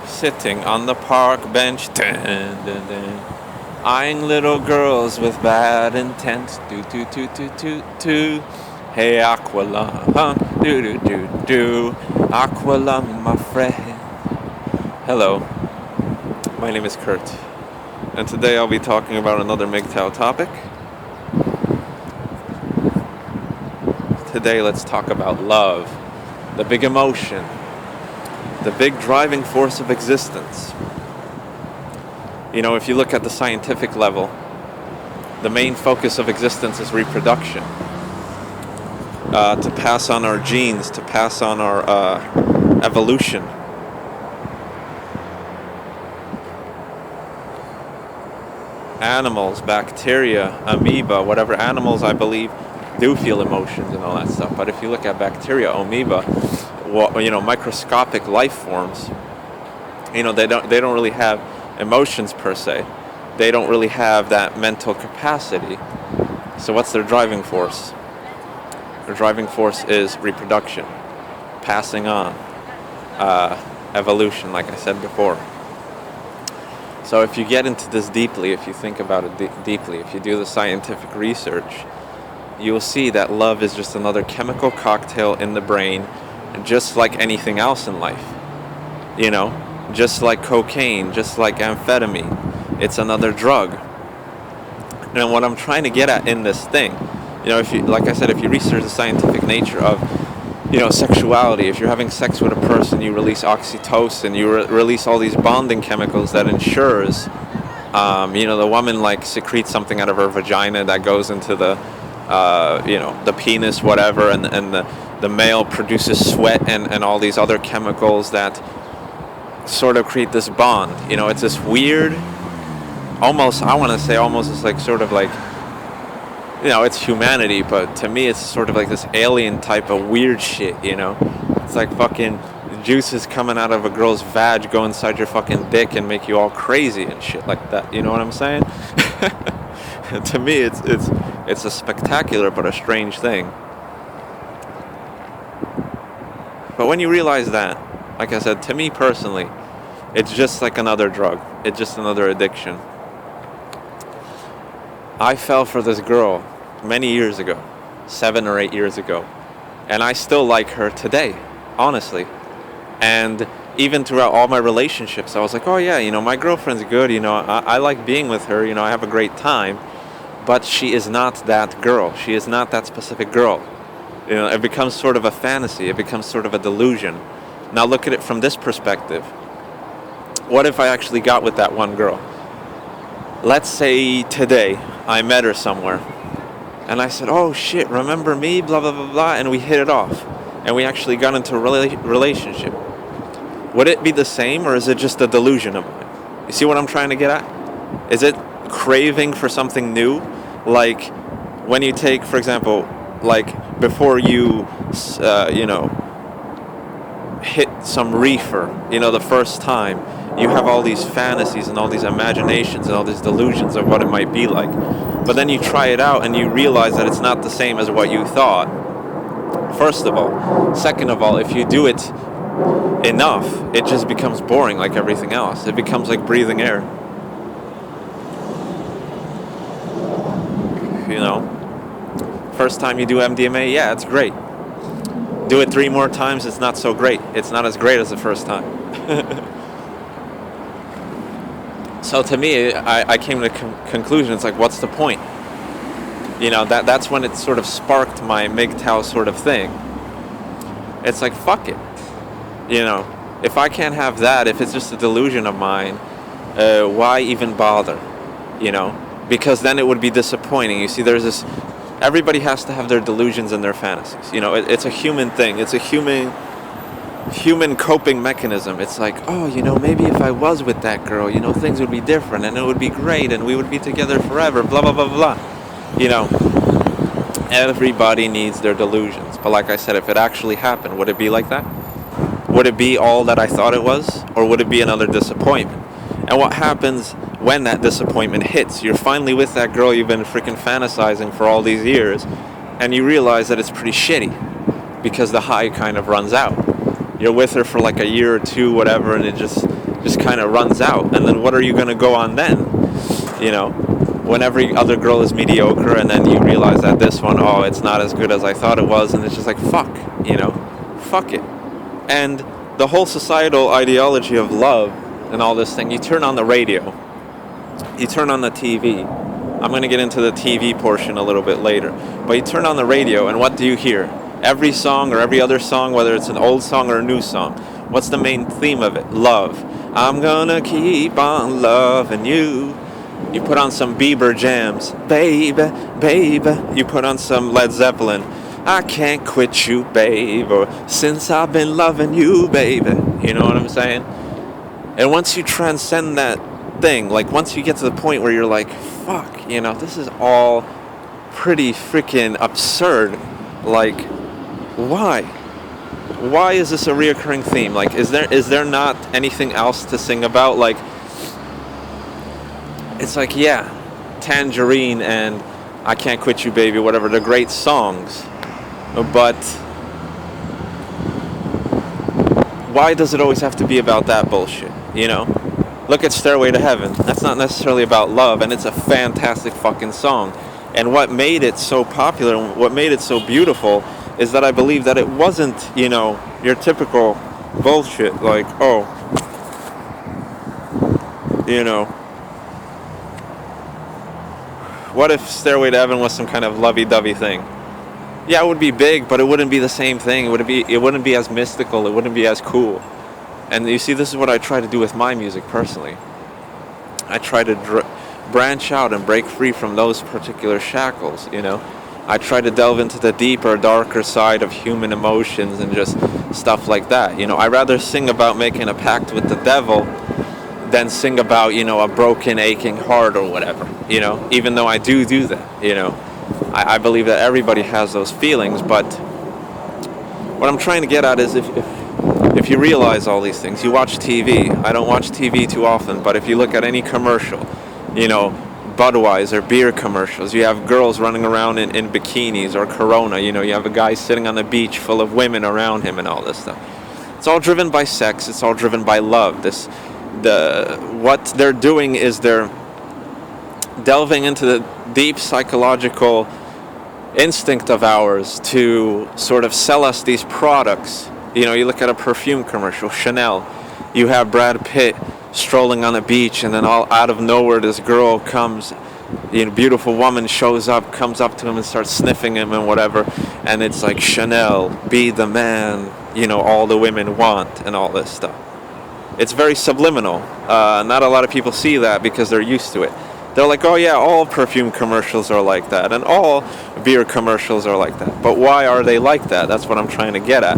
sitting on the park bench, dun, dun, dun, eyeing little girls with bad intent. Do do do do do do. Hey Aqualung, do do do do. Aqualung, my friend. Hello, my name is Kurt, and today I'll be talking about another MGTOW topic. Today, let's talk about love, the big emotion, the big driving force of existence. You know, if you look at the scientific level, the main focus of existence is reproduction. To pass on our genes, to pass on our evolution. Animals, bacteria, amoeba, whatever animals, I believe, do feel emotions and all that stuff. But if you look at bacteria, amoeba, microscopic life forms, they don't really have emotions per se. They don't really have that mental capacity. So what's their driving force? Their driving force is reproduction, passing on, evolution, like I said before. So if you get into this deeply, if you think about it deeply, if you do the scientific research, you will see that love is just another chemical cocktail in the brain, just like anything else in life. Just like cocaine, just like amphetamine. It's another drug. And what I'm trying to get at in this thing, if you, like I said, if you research the scientific nature of, sexuality, if you're having sex with a person, you release oxytocin, you release all these bonding chemicals that ensures, the woman secretes something out of her vagina that goes into the penis, whatever, and the male produces sweat and all these other chemicals that sort of create this bond. It's this weird, almost it's like sort of like, it's humanity, but to me it's sort of like this alien type of weird shit, It's like fucking juices coming out of a girl's vag go inside your fucking dick and make you all crazy and shit like that, you know what I'm saying? To me it's a spectacular but a strange thing. But when you realize that, like I said, to me personally, it's just like another drug. It's just another addiction. I fell for this girl many years ago, 7 or 8 years ago, and I still like her today, honestly. And even throughout all my relationships, I was like, oh yeah, my girlfriend's good, I like being with her, I have a great time, but she is not that girl. She is not that specific girl. It becomes sort of a fantasy. It becomes sort of a delusion. Now look at it from this perspective. What if I actually got with that one girl? Let's say today I met her somewhere and I said, oh shit, remember me, blah, blah, blah, blah, and we hit it off and we actually got into a relationship. Would it be the same, or is it just a delusion of mine? You see what I'm trying to get at? Is it craving for something new? Like when you take, for example, like before you, hit some reefer, the first time, you have all these fantasies and all these imaginations and all these delusions of what it might be like. But then you try it out and you realize that it's not the same as what you thought. First of all. Second of all, if you do it enough, it just becomes boring like everything else. It becomes like breathing air. First time you do MDMA, yeah, it's great. Do it 3 more times, it's not so great. It's not as great as the first time. So to me, I came to the conclusion, it's like, what's the point? That's when it sort of sparked my MGTOW sort of thing. It's like, fuck it. If I can't have that, if it's just a delusion of mine, why even bother? Because then it would be disappointing. You see, there's this, everybody has to have their delusions and their fantasies. It's a human thing. It's a human coping mechanism. It's like, oh, maybe if I was with that girl, things would be different and it would be great and we would be together forever, blah, blah, blah, blah. Everybody needs their delusions. But like I said, if it actually happened, would it be like that? Would it be all that I thought it was? Or would it be another disappointment? And what happens when that disappointment hits? You're finally with that girl you've been freaking fantasizing for all these years, and you realize that it's pretty shitty because the high kind of runs out. You're with her for like a year or two, whatever, and it just just kind of runs out. And then what are you going to go on then? You know, when every other girl is mediocre, and then you realize that this one, oh, it's not as good as I thought it was, and it's just like, fuck, you know, fuck it. And the whole societal ideology of love and all this thing, you turn on the radio, you turn on the TV. I'm going to get into the TV portion a little bit later. But you turn on the radio, and what do you hear? Every song or every other song, whether it's an old song or a new song, what's the main theme of it? Love. I'm gonna keep on loving you. You put on some Bieber jams. Baby, baby. You put on some Led Zeppelin. I can't quit you, babe. Or since I've been loving you, baby. You know what I'm saying? And once you transcend that thing, like once you get to the point where you're like, fuck, you know, this is all pretty freaking absurd. Like, why? Why is this a reoccurring theme? Like, is there not anything else to sing about? Like, it's like, yeah, Tangerine and I Can't Quit You, Baby, whatever, they're great songs. But why does it always have to be about that bullshit, you know? Look at Stairway to Heaven. That's not necessarily about love, and it's a fantastic fucking song. And what made it so popular, and what made it so beautiful, is that I believe that it wasn't, you know, your typical bullshit, like, oh, you know, what if Stairway to Heaven was some kind of lovey-dovey thing? Yeah, it would be big, but it wouldn't be the same thing. It wouldn't be as mystical. It wouldn't be as cool. And you see, this is what I try to do with my music personally. I try to branch out and break free from those particular shackles, you know. I try to delve into the deeper, darker side of human emotions and just stuff like that. You know, I rather sing about making a pact with the devil than sing about, you know, a broken, aching heart or whatever, you know, even though I do that, you know. I believe that everybody has those feelings, but what I'm trying to get at is if you realize all these things, you watch TV. I don't watch TV too often, but if you look at any commercial, you know, Budweiser, beer commercials, you have girls running around in bikinis, or Corona, you know, you have a guy sitting on the beach full of women around him and all this stuff. It's all driven by sex, it's all driven by love. What they're doing is they're delving into the deep psychological instinct of ours to sort of sell us these products. You know, you look at a perfume commercial, Chanel, you have Brad Pitt strolling on a beach, and then all out of nowhere this girl comes, you know, beautiful woman comes up to him and starts sniffing him and whatever, and it's like, Chanel, be the man, you know, all the women want, and all this stuff. It's very subliminal. Not a lot of people see that because they're used to it. They're like, oh yeah, all perfume commercials are like that, and all beer commercials are like that. But why are they like that? That's what I'm trying to get at.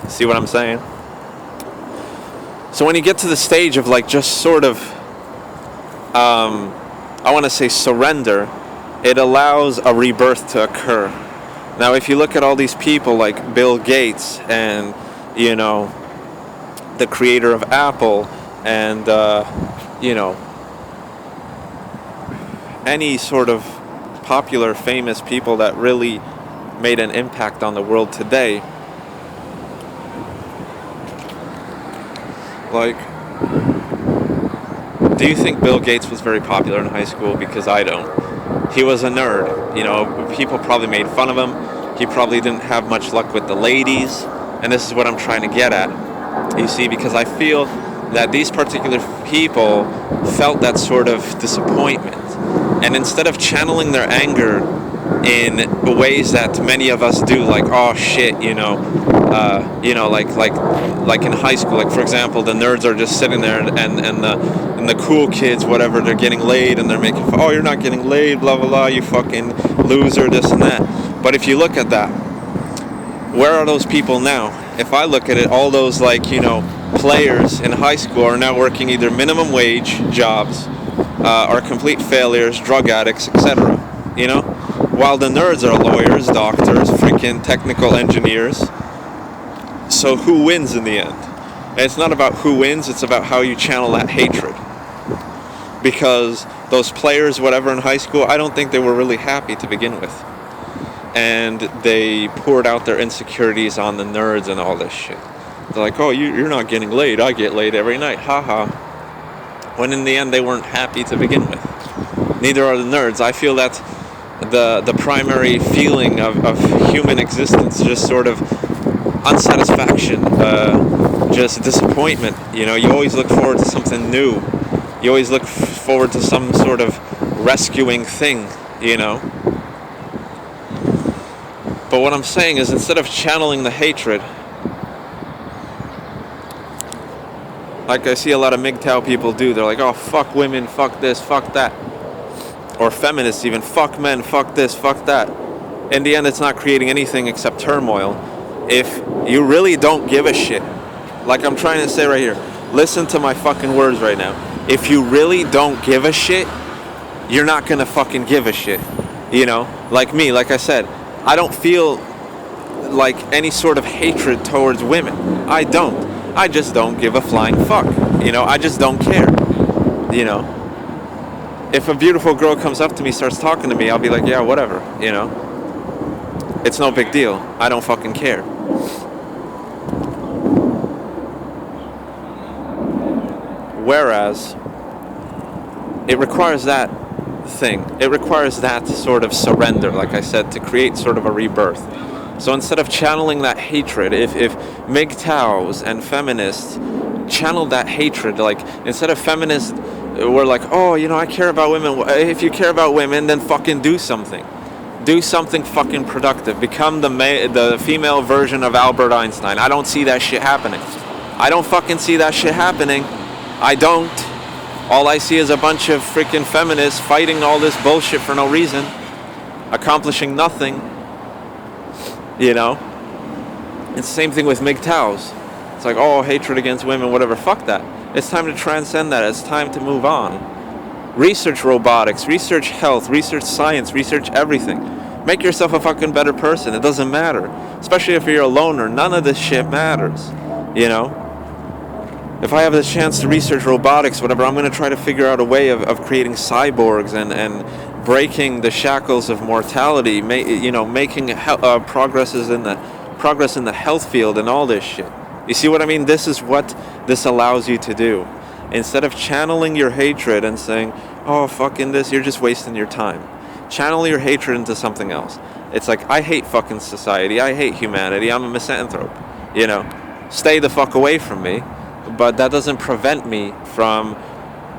See what I'm saying? So when you get to the stage of like just sort of, I want to say surrender, it allows a rebirth to occur. Now if you look at all these people like Bill Gates and, you know, the creator of Apple and, you know, any sort of popular, famous people that really made an impact on the world today, like, do you think Bill Gates was very popular in high school? Because I don't. He was a nerd. You know, people probably made fun of him. He probably didn't have much luck with the ladies. And this is what I'm trying to get at. You see, because I feel that these particular people felt that sort of disappointment. And instead of channeling their anger in ways that many of us do, like, oh shit, you know, like in high school, like for example, the nerds are just sitting there and the cool kids, whatever, they're getting laid and they're making, oh, you're not getting laid, blah blah blah, you fucking loser, this and that. But if you look at that, where are those people now? If I look at it, all those, like, you know, players in high school are now working either minimum wage jobs, are complete failures, drug addicts, etc. You know, while the nerds are lawyers, doctors, freaking technical engineers. So who wins in the end? And it's not about who wins, it's about how you channel that hatred. Because those players, whatever, in high school, I don't think they were really happy to begin with. And they poured out their insecurities on the nerds and all this shit. They're like, oh, you're not getting laid. I get laid every night. Haha. When in the end, they weren't happy to begin with. Neither are the nerds. I feel that the primary feeling of human existence is just sort of unsatisfaction, just disappointment. You know, you always look forward to something new. You always look forward to some sort of rescuing thing, you know. But what I'm saying is, instead of channeling the hatred, like I see a lot of MGTOW people do, they're like, oh, fuck women, fuck this, fuck that. Or feminists even, fuck men, fuck this, fuck that. In the end, it's not creating anything except turmoil. If you really don't give a shit, like I'm trying to say right here, listen to my fucking words right now. If you really don't give a shit, you're not gonna fucking give a shit. You know, like me, like I said, I don't feel like any sort of hatred towards women. I don't. I just don't give a flying fuck. You know, I just don't care. You know, if a beautiful girl comes up to me, starts talking to me, I'll be like, yeah, whatever. You know, it's no big deal. I don't fucking care. Whereas it requires that thing. It requires that sort of surrender, like I said, to create sort of a rebirth. So instead of channeling that hatred, if MGTOWs and feminists channeled that hatred, like instead of feminists were like, oh, you know, I care about women. If you care about women, then fucking do something. Do something fucking productive. Become the female version of Albert Einstein. I don't see that shit happening. I don't fucking see that shit happening. I don't. All I see is a bunch of freaking feminists fighting all this bullshit for no reason, accomplishing nothing. You know? It's the same thing with MGTOWs. It's like, oh, hatred against women, whatever. Fuck that. It's time to transcend that. It's time to move on. Research robotics, research health, research science, research everything. Make yourself a fucking better person. It doesn't matter. Especially if you're a loner. None of this shit matters. You know? If I have the chance to research robotics, whatever, I'm going to try to figure out a way of creating cyborgs and breaking the shackles of mortality, making progress in the health field and all this shit. You see what I mean? This is what this allows you to do. Instead of channeling your hatred and saying, oh, fucking this, you're just wasting your time. Channel your hatred into something else. It's like, I hate fucking society. I hate humanity. I'm a misanthrope. You know, stay the fuck away from me. But that doesn't prevent me from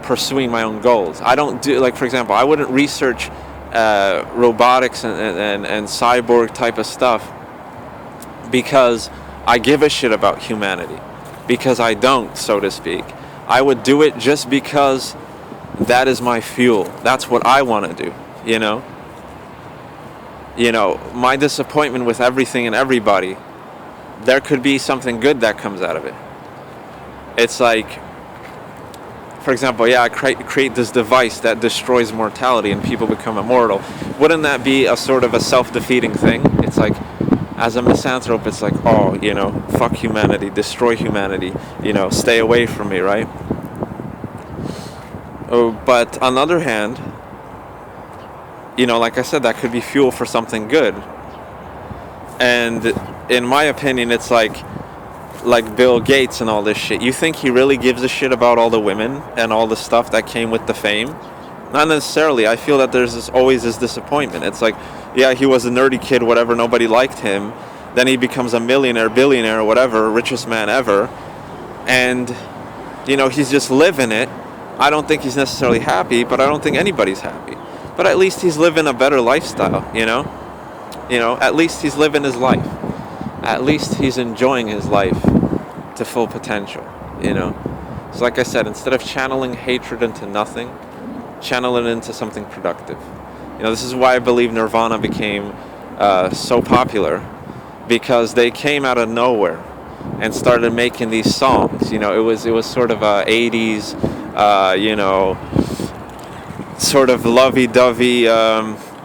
pursuing my own goals. I don't do, like, for example, I wouldn't research robotics and cyborg type of stuff because I give a shit about humanity. Because I don't, so to speak. I would do it just because that is my fuel. That's what I want to do, you know? You know, my disappointment with everything and everybody, there could be something good that comes out of it. It's like, for example, I create this device that destroys mortality and people become immortal. Wouldn't that be a sort of a self-defeating thing? It's like, as a misanthrope, it's like, oh, you know, fuck humanity, destroy humanity, you know, stay away from me, right? Oh, but on the other hand, you know, like I said, that could be fuel for something good. And in my opinion, it's like Bill Gates and all this shit. You think he really gives a shit about all the women and all the stuff that came with the fame? Not necessarily. I feel that there's always this disappointment. It's like, yeah, he was a nerdy kid, whatever, nobody liked him. Then he becomes a millionaire, billionaire, whatever, richest man ever. And, you know, he's just living it. I don't think he's necessarily happy, but I don't think anybody's happy. But at least he's living a better lifestyle, you know? You know, at least he's living his life. At least he's enjoying his life to full potential, you know? So like I said, instead of channeling hatred into nothing, channel it into something productive. You know, this is why I believe Nirvana became so popular, because they came out of nowhere and started making these songs. You know, it was sort of a 80s, you know, sort of lovey-dovey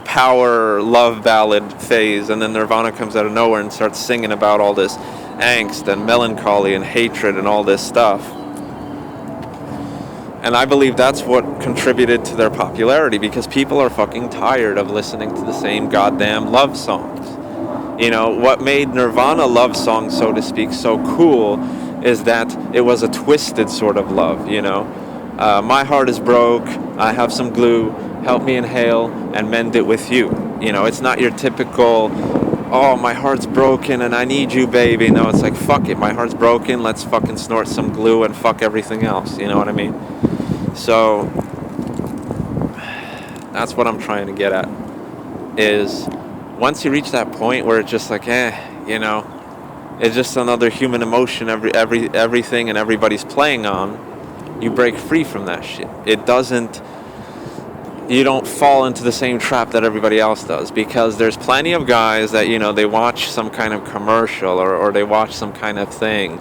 power love ballad phase, and then Nirvana comes out of nowhere and starts singing about all this angst and melancholy and hatred and all this stuff. And I believe that's what contributed to their popularity, because people are fucking tired of listening to the same goddamn love songs. You know, what made Nirvana love song, so to speak, so cool is that it was a twisted sort of love, you know. My heart is broke, I have some glue, help me inhale and mend it with you. You know, it's not your typical, oh, my heart's broken and I need you, baby. No, it's like, fuck it, my heart's broken, let's fucking snort some glue and fuck everything else, you know what I mean? So, that's what I'm trying to get at, is once you reach that point where it's just like, you know, it's just another human emotion everything and everybody's playing on, you break free from that shit. It doesn't, you don't fall into the same trap that everybody else does, because there's plenty of guys that, you know, they watch some kind of commercial or they watch some kind of thing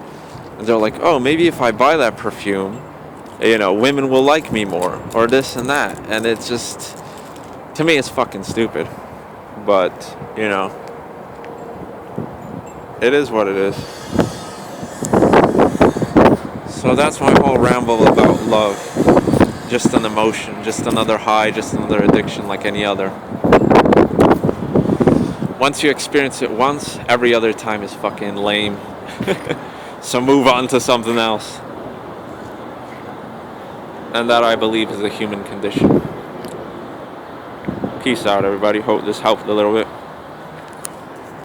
and they're like, oh, maybe if I buy that perfume, you know, women will like me more, or this and that. And it's just, to me, it's fucking stupid. But, you know, it is what it is. So that's my whole ramble about love. Just an emotion, just another high, just another addiction like any other. Once you experience it once, every other time is fucking lame. So move on to something else. And that, I believe, is the human condition. Peace out, everybody. Hope this helped a little bit.